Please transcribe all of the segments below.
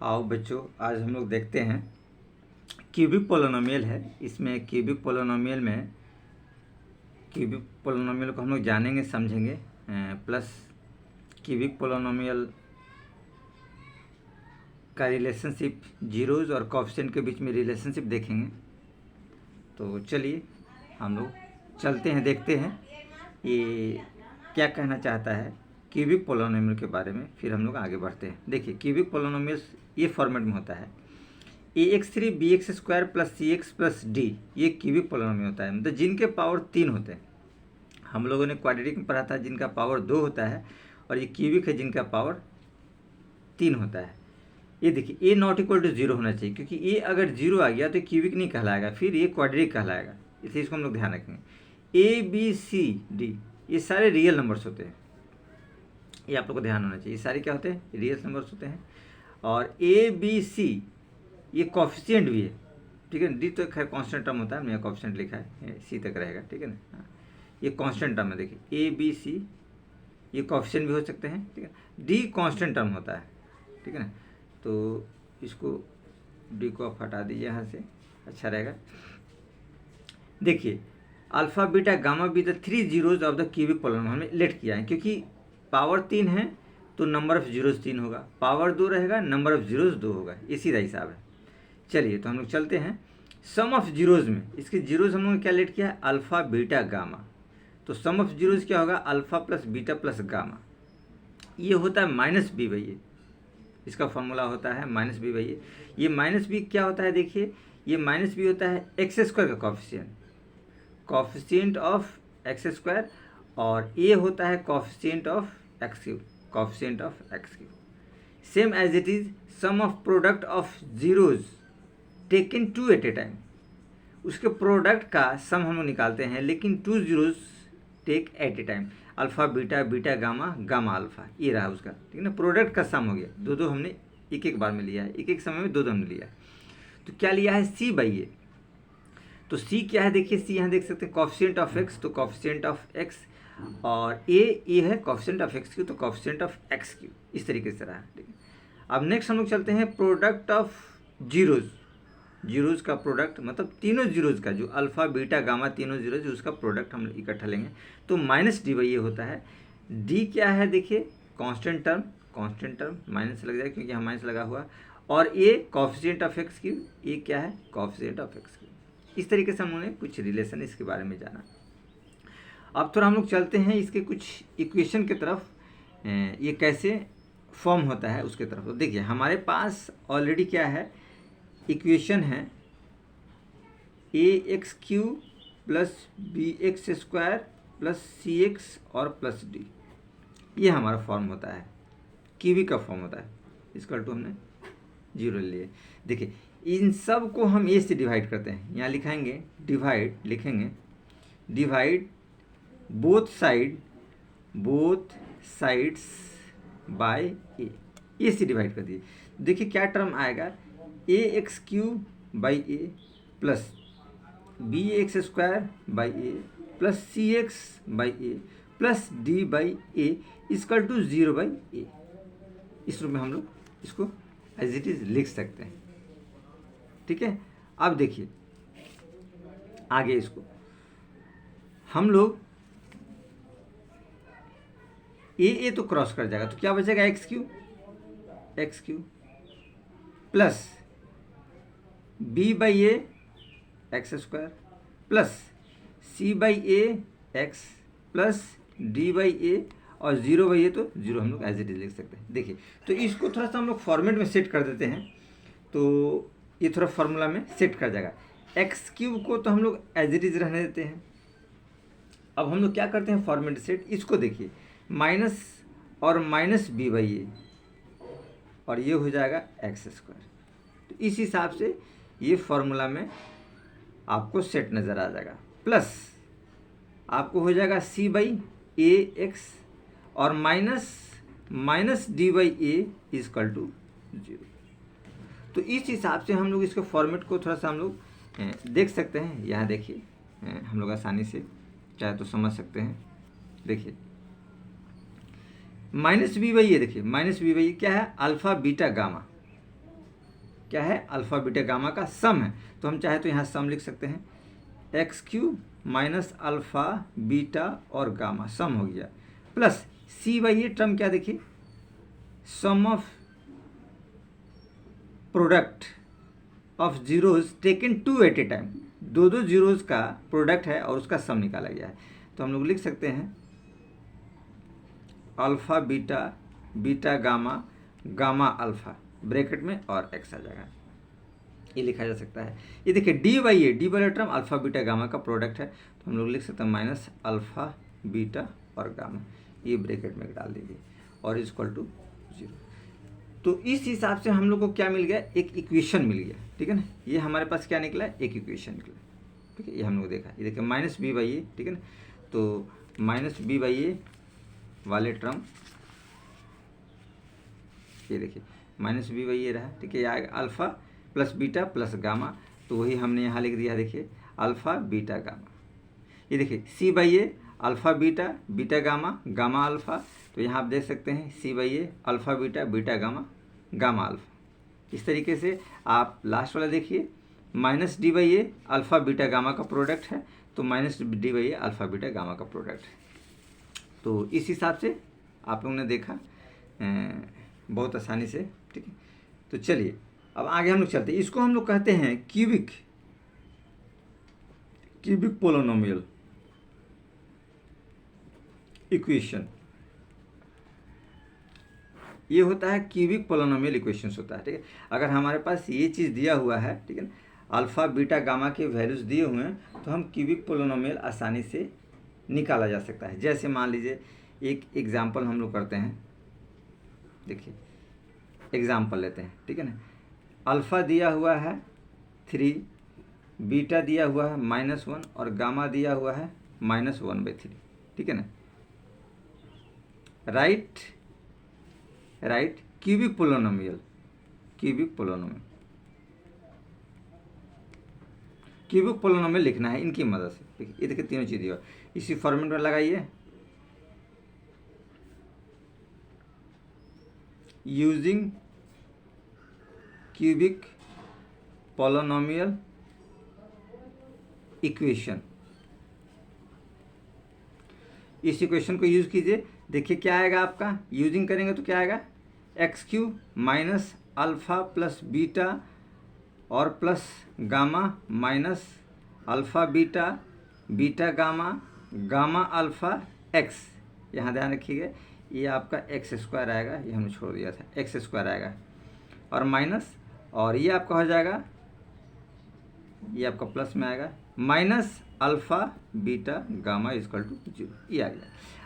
आओ बच्चों, आज हम लोग देखते हैं क्यूबिक पोलिनोमियल है। इसमें क्यूबिक पोलिनोमियल को हम लोग जानेंगे, समझेंगे, प्लस क्यूबिक पोलिनोमियल का रिलेशनशिप, जीरोज और कोएफिशिएंट के बीच में रिलेशनशिप देखेंगे। तो चलिए हम लोग चलते हैं, देखते हैं ये क्या कहना चाहता है क्यूबिक पोलिनोमियल के बारे में, फिर हम लोग आगे बढ़ते हैं। देखिए क्यूबिक पोलिनोमियल ये फॉर्मेट में होता है ax3 bx² plus cx plus D, ये क्यूबिक पोलिनोमियल होता है, मतलब जिनके पावर 3 होते हैं। हम लोगों ने क्वाड्रेटिक में पढ़ा था जिनका पावर 2 होता है, और ये क्यूबिक है जिनका पावर 3 होता है। ये देखिए ए नॉट इक्वल टू 0 होना चाहिए, क्योंकि ए अगर 0 आ गया तो क्यूबिक नहीं कहलाएगा, फिर ये क्वाड्रेटिक कहलाएगा, इसलिए इसको हम लोग ध्यान रखेंगे। ए बी सी डी ये सारे रियल नंबर्स होते हैं, ये आप लोग को ध्यान होना चाहिए। ये सारे क्या होते हैं? रियल नंबर्स होते हैं। और ए बी सी ये कोएफिशिएंट भी है, ठीक है। डी तो खैर कांस्टेंट टर्म होता है, मैंने कोएफिशिएंट लिखा है, सी तक रहेगा, ठीक है ना। हाँ, ये कांस्टेंट टर्म है। देखिए ए बी सी ये कोएफिशिएंट भी हो सकते हैं, ठीक है। डी कांस्टेंट टर्म होता है, ठीक है ना। तो इसको डी को आप हटा दीजिए यहाँ से, अच्छा रहेगा। देखिए alpha beta gamma be the 3 zeros of the cubic polynomial हमने लेट किया है, क्योंकि पावर 3 है तो नंबर ऑफ जीरोज 3 होगा, पावर 2 रहेगा, नंबर ऑफ जीरोज 2 होगा, ये सीधा हिसाब है। चलिए तो हम लोग चलते हैं सम ऑफ जीरोज में। इसके जीरोज हम लोगों ने क्या लेट किया है? Alpha beta gamma. तो सम ऑफ जीरोज क्या होगा? Alpha plus beta plus gamma, ये होता है माइनस बी बाई ए। इसका फॉर्मूला होता है माइनस बी बाई ए। ये माइनस बी क्या होता है? देखिए ये माइनस बी होता है एक्स स्क्वायर का कोएफिशिएंट ऑफ एक्स स्क्वायर, और ए होता है coefficient of x cube, same as it is sum of product of zeros टेकन 2 एट ए टाइम। उसके प्रोडक्ट का सम हम लोग निकालते हैं, लेकिन 2 zeros take at a time. Alpha beta beta gamma gamma alpha, ये रहा उसका, ठीक है ना। प्रोडक्ट का सम हो गया, दो हमने एक बार में लिया है, एक समय में दो हमने लिया है। तो क्या लिया है? सी बाई ए। तो सी क्या है? देखिए सी यहाँ देख सकते हैं कोएफिशिएंट ऑफ एक्स, तो कोएफिशिएंट ऑफ एक्स, और ए है कोएफिशिएंट ऑफ एक्स क्यू, तो कोएफिशिएंट ऑफ एक्स क्यू, इस तरीके से रहा, ठीक है। अब नेक्स्ट हम लोग चलते हैं प्रोडक्ट ऑफ जीरोज का प्रोडक्ट, मतलब तीनों जीरोज का, जो अल्फा बीटा गामा तीनों जीरोज, उसका प्रोडक्ट हम इकट्ठा लेंगे, तो माइनस डी बाई ए होता है। डी क्या है? देखिए कांस्टेंट टर्म माइनस लग जाएगा क्योंकि यहाँ माइनस लगा हुआ, और ए कोएफिशिएंट ऑफ एक्स क्यू, ये क्या है? Coefficient of x Q. इस तरीके से हमने कुछ रिलेशन इसके बारे में जाना। अब थोड़ा हम लोग चलते हैं इसके कुछ इक्वेशन की तरफ, ये कैसे फॉर्म होता है उसके तरफ। तो देखिए हमारे पास ऑलरेडी क्या है? इक्वेशन है A X cube plus B X square plus C X और प्लस डी, ये हमारा फॉर्म होता है, क्यूबिक का फॉर्म होता है। इसका टू हमने 0 लिए। देखिए इन सब को हम ए से डिवाइड करते हैं, यहाँ लिखेंगे divide both sides by A से डिवाइड कर दिए। देखिए क्या टर्म आएगा? A X cube by A plus B X square by A plus C X by A plus D by A equal to 0 by A. इस रूप में हम लोग इसको एज इट इज लिख सकते हैं, ठीक है। अब देखिए आगे इसको हम लोग ए तो क्रॉस कर जाएगा, तो क्या बचेगा? X cube plus B by A X square plus C by A X plus D by A, और 0 बाई ए तो 0 हम लोग एज इट इज लिख सकते हैं। देखिए तो इसको थोड़ा सा हम लोग फॉर्मेट में सेट कर देते हैं, तो ये थोड़ा फार्मूला में सेट कर जाएगा। एक्स क्यूब को तो हम लोग एज इट इज रहने देते हैं। अब हम लोग क्या करते हैं? Format set. इसको देखिए माइनस और माइनस बी बाई ए, और ये हो जाएगा एक्स स्क्वायर। तो इस हिसाब से ये फॉर्मूला में आपको सेट नज़र आ जाएगा, प्लस आपको हो जाएगा सी बाई ए एक्स और minus D by a is equal to 0। तो इस हिसाब से हम लोग इसके फॉर्मेट को थोड़ा सा हम लोग देख सकते हैं। यहाँ देखिए हम लोग आसानी से चाहे तो समझ सकते हैं। देखिए माइनस बी बाई ए, देखिए माइनस बी बाई ए क्या है? अल्फ़ा बीटा गामा, क्या है, अल्फ़ा बीटा गामा का सम है। तो हम चाहे तो यहाँ सम लिख सकते हैं, X cube minus alpha beta और गामा सम हो गया, प्लस सी बाई ये टर्म क्या देखिए, sum of product of zeros taken two at a time, दो दो जीरोज का प्रोडक्ट है और उसका सम निकाला गया है। तो हम लोग लिख सकते हैं alpha beta beta gamma gamma alpha bracket में और एक्स आ जाएगा, ये लिखा जा सकता है। ये देखिए डी वाला टर्म अल्फ़ा बीटा गामा का प्रोडक्ट है, तो हम लोग लिख सकते हैं माइनस अल्फ़ा बीटा और गामा, ये ब्रैकेट में डाल दीजिए और इक्वल टू 0। तो इस हिसाब से हम लोग को क्या मिल गया, एक इक्वेशन मिल गया, ठीक है ना। ये हमारे पास क्या निकला, एक इक्वेशन निकला, ठीक है। ये हम लोग देखा, ये देखिए माइनस बी बाई ए, ठीक है ना। तो माइनस बी बाई ए वाले टर्म, ये देखिए माइनस बी बाई ए रहा, ठीक है। ये आएगा alpha plus beta plus gamma, तो वही हमने यहाँ लिख दिया, देखिए अल्फ़ा बीटा गामा। ये देखिए C by A alpha beta beta gamma gamma alpha, तो यहाँ आप देख सकते हैं C by A alpha beta beta gamma gamma alpha. इस तरीके से आप लास्ट वाला देखिए minus D by A alpha beta gamma का प्रोडक्ट है, तो minus D by A alpha beta gamma का प्रोडक्ट है। तो इस हिसाब से आप लोगों ने देखा बहुत आसानी से, ठीक है। तो चलिए अब आगे हम लोग चलते हैं, इसको हम लोग कहते हैं क्यूबिक पोलिनोमियल इक्वेशन। ये होता है क्यूबिक पोलिनोमियल इक्वेशंस होता है, ठीक है। अगर हमारे पास ये चीज़ दिया हुआ है, ठीक है ना, अल्फ़ा बीटा गामा के वैल्यूज़ दिए हुए हैं, तो हम क्यूबिक पोलिनोमियल आसानी से निकाला जा सकता है। जैसे मान लीजिए एक एग्जाम्पल हम लोग करते हैं, देखिए एग्जाम्पल लेते हैं, ठीक है ना। अल्फ़ा दिया हुआ है 3, बीटा दिया हुआ है -1 और गामा दिया हुआ है -1/3, ठीक है ना। राइट क्यूबिक पोलिनोमियल लिखना है इनकी मदद से, ठीक है। ये देखिए तीनों चीज़ दिया, इसी फॉर्मेट में लगाइए, यूजिंग क्यूबिक पोलिनोमियल इक्वेशन। इस इक्वेशन को यूज़ कीजिए, देखिए क्या आएगा आपका, यूजिंग करेंगे तो क्या आएगा, X cube minus alpha plus beta और plus gamma minus alpha beta beta gamma gamma alpha X. यहाँ ध्यान रखिएगा ये आपका एक्स स्क्वायर आएगा, ये हमने छोड़ दिया था, एक्स स्क्वायर आएगा और माइनस, और ये आपका हो जाएगा, ये आपका प्लस में आएगा minus alpha beta gamma equal to 0, ये आ गया।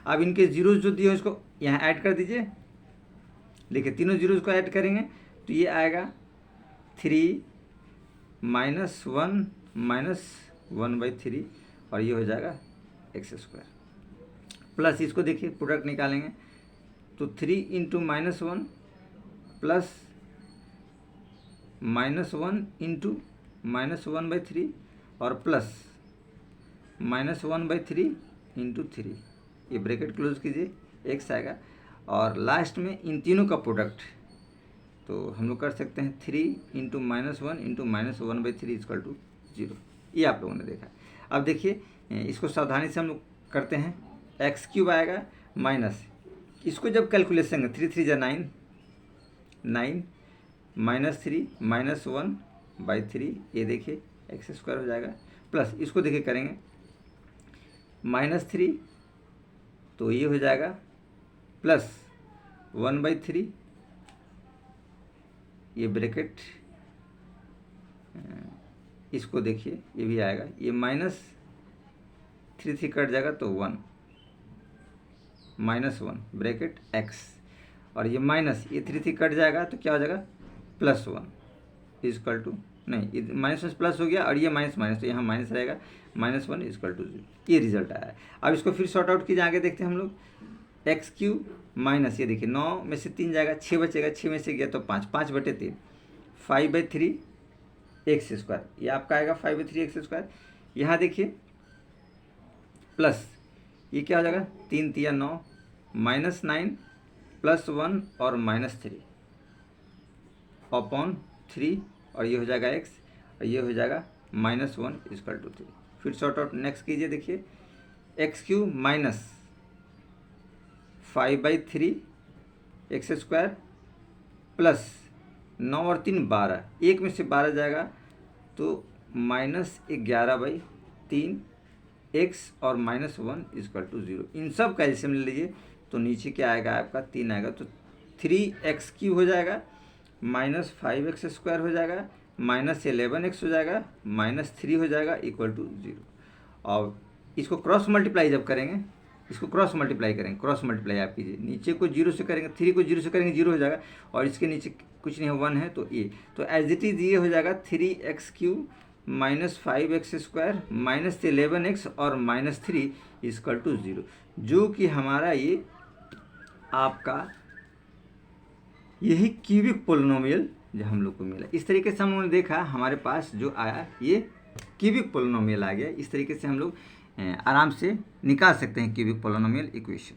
अब इनके जीरोज जो दिए इसको यहाँ ऐड कर दीजिए, देखिए तीनों जीरोज को ऐड करेंगे तो ये आएगा 3 -1 और ये हो जाएगा एक्स स्क्वायर, प्लस इसको देखिए प्रोडक्ट निकालेंगे तो 3 × -1 प्लस -1 × -1/3 और प्लस -1/3 × 3, ये ब्रैकेट क्लोज कीजिए, एक्स आएगा और लास्ट में इन तीनों का प्रोडक्ट, तो हम लोग कर सकते हैं 3 × -1 × -1/3 = 0। ये आप लोगों ने देखा। अब देखिए इसको सावधानी से हम लोग करते हैं, एक्स क्यूब आएगा माइनस, इसको जब कैलकुलेशन 3 3 = 9 -3 -1/3, ये देखिए एक्स स्क्वायर हो जाएगा, प्लस इसको देखिए करेंगे -3, तो ये हो जाएगा प्लस 1/3, ये ब्रैकेट, इसको देखिए ये भी आएगा, ये -3 कट जाएगा तो 1 -1 ब्रैकेट x, और ये माइनस, ये 3 कट जाएगा तो क्या हो जाएगा +1 इक्वल टू, नहीं ये माइनस प्लस हो गया और ये माइनस माइनस, तो यहाँ माइनस रहेगा -1 इक्वल टू 0, ये रिजल्ट आया है। अब इसको फिर सॉर्ट आउट कीजिए, आगे देखते हैं हम लोग, एक्स क्यूब माइनस, ये देखिए 9 में से 3 जाएगा, 6 बचेगा, 6 में से गया तो 5, 5/3, 5/3 एक्स स्क्वायर, ये आपका आएगा 5/3 एक्स स्क्वायर। यहाँ देखिए प्लस, ये क्या हो जाएगा 3 × 9 -9 +1 और -3 अपॉन 3 और ये हो जाएगा x और ये हो जाएगा -1 इक्वल टू 3। फिर सॉर्ट आउट नेक्स्ट कीजिए, देखिए x³ minus 5/3 x square plus 9 और 3 12, एक में से 12 जाएगा तो -11/3 x और -1 इक्वल टू 0। इन सब का एलसीएम ले लीजिए तो नीचे क्या आएगा आपका 3 आएगा, तो 3x³ हो जाएगा, -5x² हो जाएगा, -11x हो जाएगा, -3 हो जाएगा इक्वल टू 0। और इसको क्रॉस मल्टीप्लाई जब करेंगे, इसको क्रॉस मल्टीप्लाई करेंगे, क्रॉस मल्टीप्लाई आप कीजिए, नीचे को 0 से करेंगे, 3 को 0 से करेंगे 0 हो जाएगा, और इसके नीचे कुछ नहीं है 1 है तो ये, तो एज इट इज़ ये हो जाएगा 3x³ -5x² -11x और -3 इक्वल टू 0, जो कि हमारा ये आपका यही क्यूबिक पोलिनोमियल जो हम लोग को मिला। इस तरीके से हम लोगों ने देखा हमारे पास जो आया ये क्यूबिक पोलिनोमियल आ गया। इस तरीके से हम लोग आराम से निकाल सकते हैं क्यूबिक पोलिनोमियल इक्वेशन।